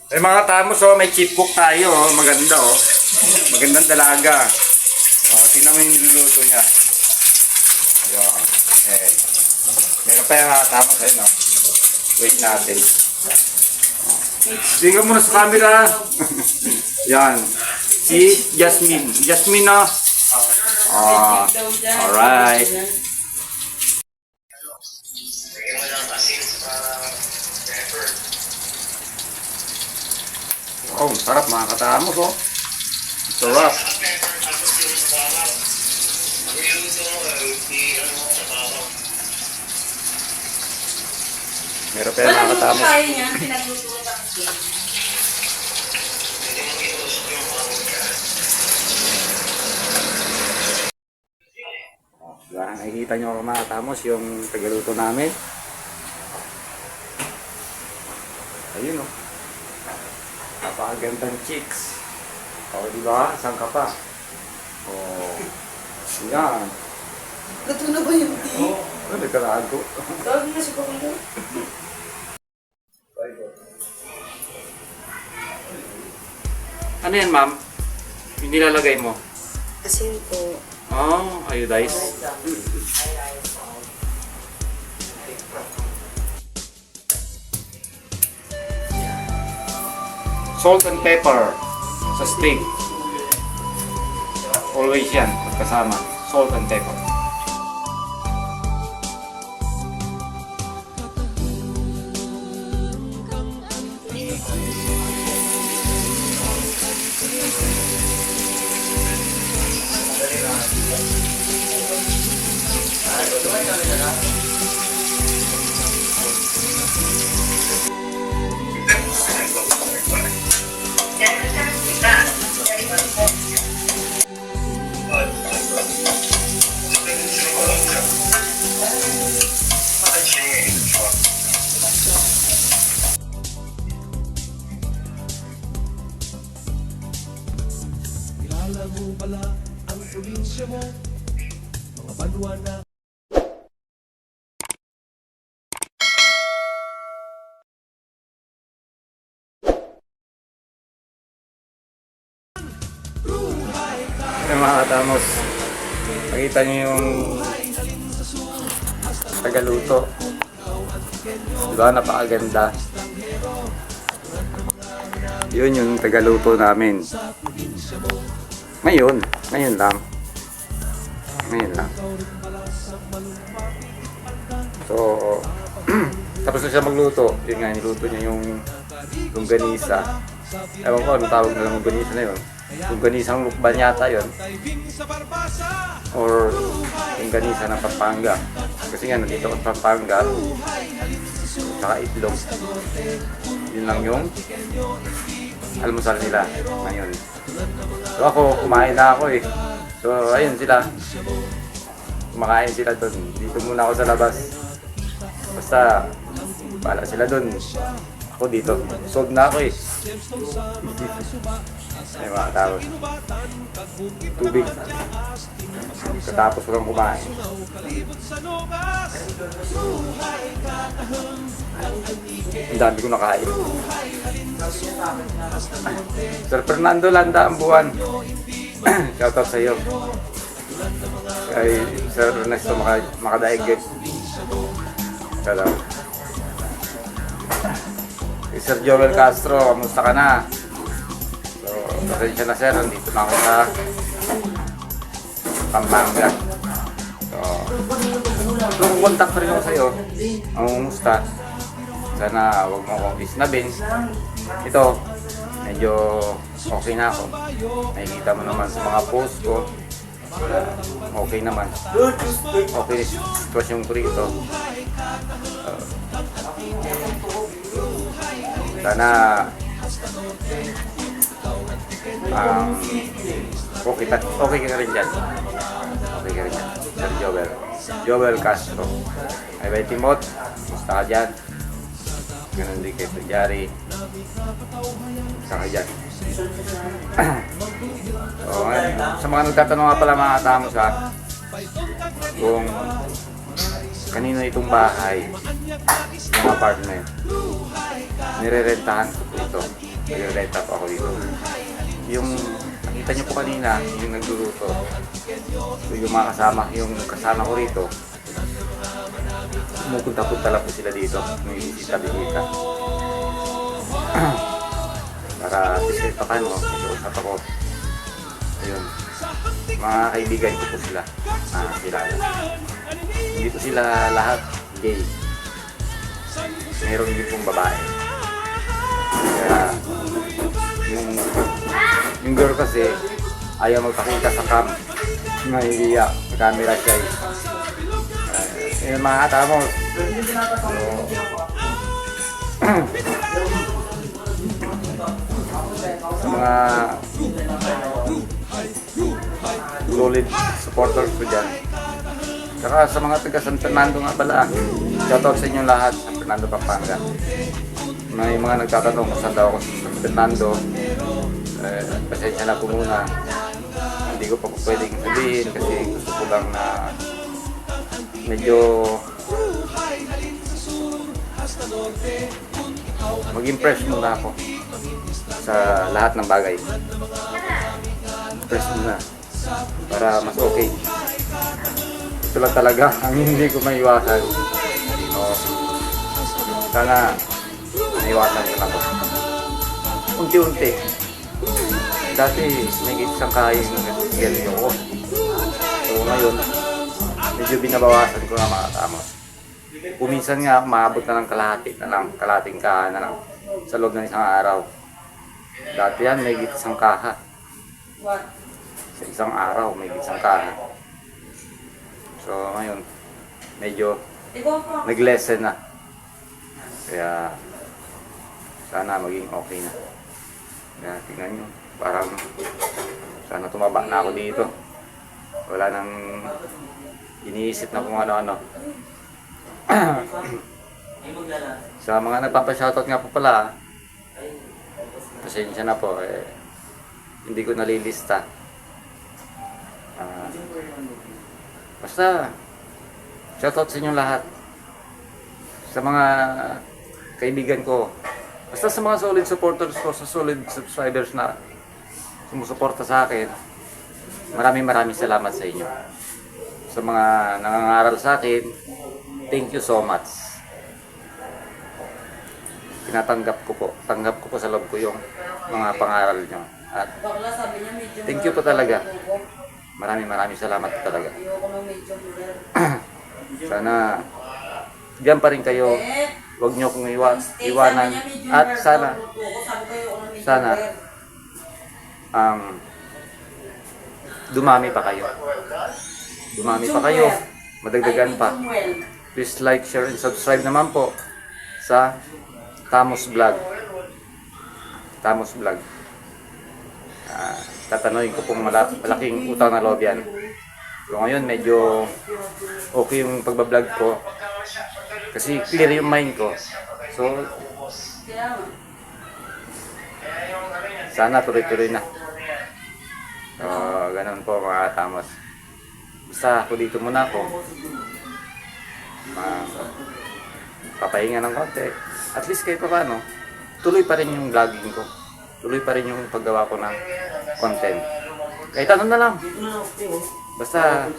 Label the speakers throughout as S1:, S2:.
S1: Eh mga tamos, oh, may chip cook tayo, oh. Maganda, oh. Magandang dalaga. Oh, tingnan mo yung niluluto niya. Ayan. Eh. Meron pa yung mga tamos, ayun, oh. Wait natin. Tingnan mo na sa camera. Yan. Si Jasmine. Jasmine, oh. Alright. Oh, sarap mga katamos, oh. Sarap. Meron pa yung mga katamos. Diba, nakikita nyo mga katamos yung tagaluto namin. Ayun, oh. Napakagandang chicks. O, diba? Saan ka pa? O, yan.
S2: Luto na ba yung tea?
S1: O, nagkalago.
S2: Tawag na si Pamilo.
S1: Ano yan, ma'am? Yung nilalagay mo?
S2: Asin po.
S1: Oh, iodized. Salt and pepper sa steak. Always yan, kasama. Salt and pepper.
S3: Kilala mo pala ang probinsya mo, mga banwa na.
S1: Yung mga katamos, nakita nyo yung tagaluto. Diba? Napakaganda. Yun yung tagaluto namin. Ngayon lang. Ngayon lang. So, tapos na siya magluto. Yun nga, niluto niya yung longganisa. Ewan ko, anong tawag na longganisa na yun? Longganisang lukban yata yun. Or longganisa ng Pampanga. Kasi nga, nandito ang Pampanga. Saka itlog. Yun lang yung almusal nila ngayon. So ako, kumain na ako eh. So ayun sila. Kumakain sila doon. Dito muna ako sa labas. Basta, pala sila doon. Ako dito. Sold na ako eh. Ay mga tao. Tubig. Katapos ko lang kumain. Ang dami ko nakain. Sir Fernando Landa ang buwan. Shoutout sa iyo. Kay Sir Ernesto Makadaigit. Shoutout. Kay Sir Joel Castro, kamusta ka na? So, pasensya na sir, nandito na ako sa Pampanga. So, kung contact pa rin ako sa iyo, ang umusta. Sana huwag mo akong isnabin. Ito, medyo okay na ako. Nakikita mo naman sa mga post ko. Okay naman. Okay na sitwasyon ko rito. Sana Okay ka rin dyan. Okay ka rin dyan. Sir Joel Castro. Ay ba Timot? Gusto ka dyan? Ganun din kay Jari. Gusto ka dyan? So, sa mga nagtatanong nga pala mga tamo sa kung kanino itong bahay, yung apartment, nirerentahan ko po ito. Nirerenta po ako dito. Yung nakita niyo po kanina, yung nagluluto, so, yung mga kasama ko rito, pumupunta-punta lang po sila dito, may bisita-bisita. Para bisita pa no, usap ako. Ayun. Mga kaibigan ko po sila. Kilala. Hindi po sila lahat gay. Meron din pong babae. Kaya yung girl kasi ayaw magpakita sa cam. Nahihiya. Camera siya eh. Yun mga katamos. Sa mga solid supporters ko dyan. Saka sa mga taga San Fernando nga pala, shoutout sa inyo lahat, San Fernando, Pampanga. May mga nagtatanong kung saan daw ako sa San Fernando. Pasensya na po muna. Hindi ko pa po pwedeng sabihin kasi gusto ko lang na medyo mag-impress muna ako sa lahat ng bagay. Impress muna para mas okay. Ito lang talaga ang hindi ko maiwasan. Sana maiwasan ko na po. Unti-unti. Dati may isang kahing nagsigelyo ko. So ngayon, medyo binabawasan ko na mga tamos. Kuminsan nga maabot na ng kalahating kaha na lang sa loob ng isang araw. Dati yan may isang kaha. Sa isang araw may isang kaha. So ngayon, medyo nag-lessen na. Kaya sana maging okay na. Kaya tingnan nyo, parang sana tumaba na ako dito. Wala nang iniisip na kung ano-ano. Sa mga nagpapashoutout nga po pala, pasensya na po, hindi ko nalilista. Basta shoutout sa inyong lahat, sa mga kaibigan ko, basta sa mga solid supporters ko, sa solid subscribers na sumusuporta sa akin. Maraming salamat sa inyo. Sa mga nangangaral sa akin, thank you so much. Tanggap ko po sa loob ko yung mga pangaral nyo. At thank you po talaga. Maraming salamat po talaga. Sana diyan pa rin kayo. Huwag nyo kong iwanan. At sana dumami pa kayo. Madagdagan pa. Please like, share, and subscribe naman po sa Tamos Vlog. Tatanungin ko pong malaking utang na loob yan. So ngayon medyo okay yung pagbablog ko. Kasi clear yung mind ko. So sana tuloy-tuloy na. So ganun po mga Tamos. Basta ako dito muna ako. Papahinga ng konti. At least kahit pa paano, tuloy pa rin yung vlogging ko. Tuloy pa rin yung paggawa ko ng content. Kahit ano na lang. Basta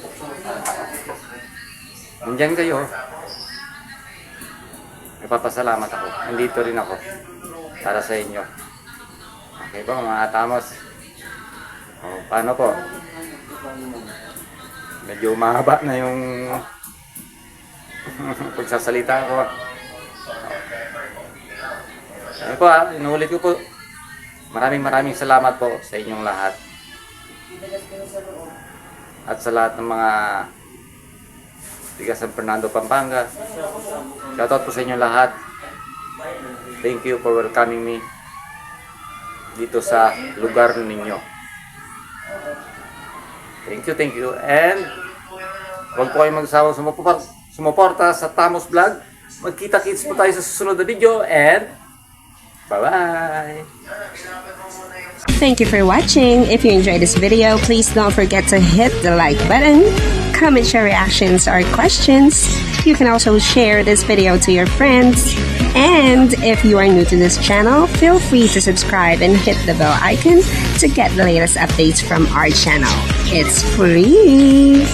S1: nandyan kayo. Nagpapasalamat ako. Nandito rin ako para sa inyo. Okay po mga Tamos. Paano po? Medyo mahaba na yung pagsasalita ko. Ano po inuulit ko po. Maraming salamat po sa inyong lahat. At sa lahat ng mga taga San Fernando, Pampanga. Shoutout po sa inyong lahat. Thank you for welcoming me. dito sa lugar ninyo. Thank you. And huwag po kayong magsawa sumuporta sa Tamos Vlog. Magkita-kits po tayo sa susunod na video and bye-bye!
S4: Thank you for watching. If you enjoyed this video, please don't forget to hit the like button, comment your reactions or questions. You can also share this video to your friends. And if you are new to this channel, feel free to subscribe and hit the bell icon to get the latest updates from our channel. It's free!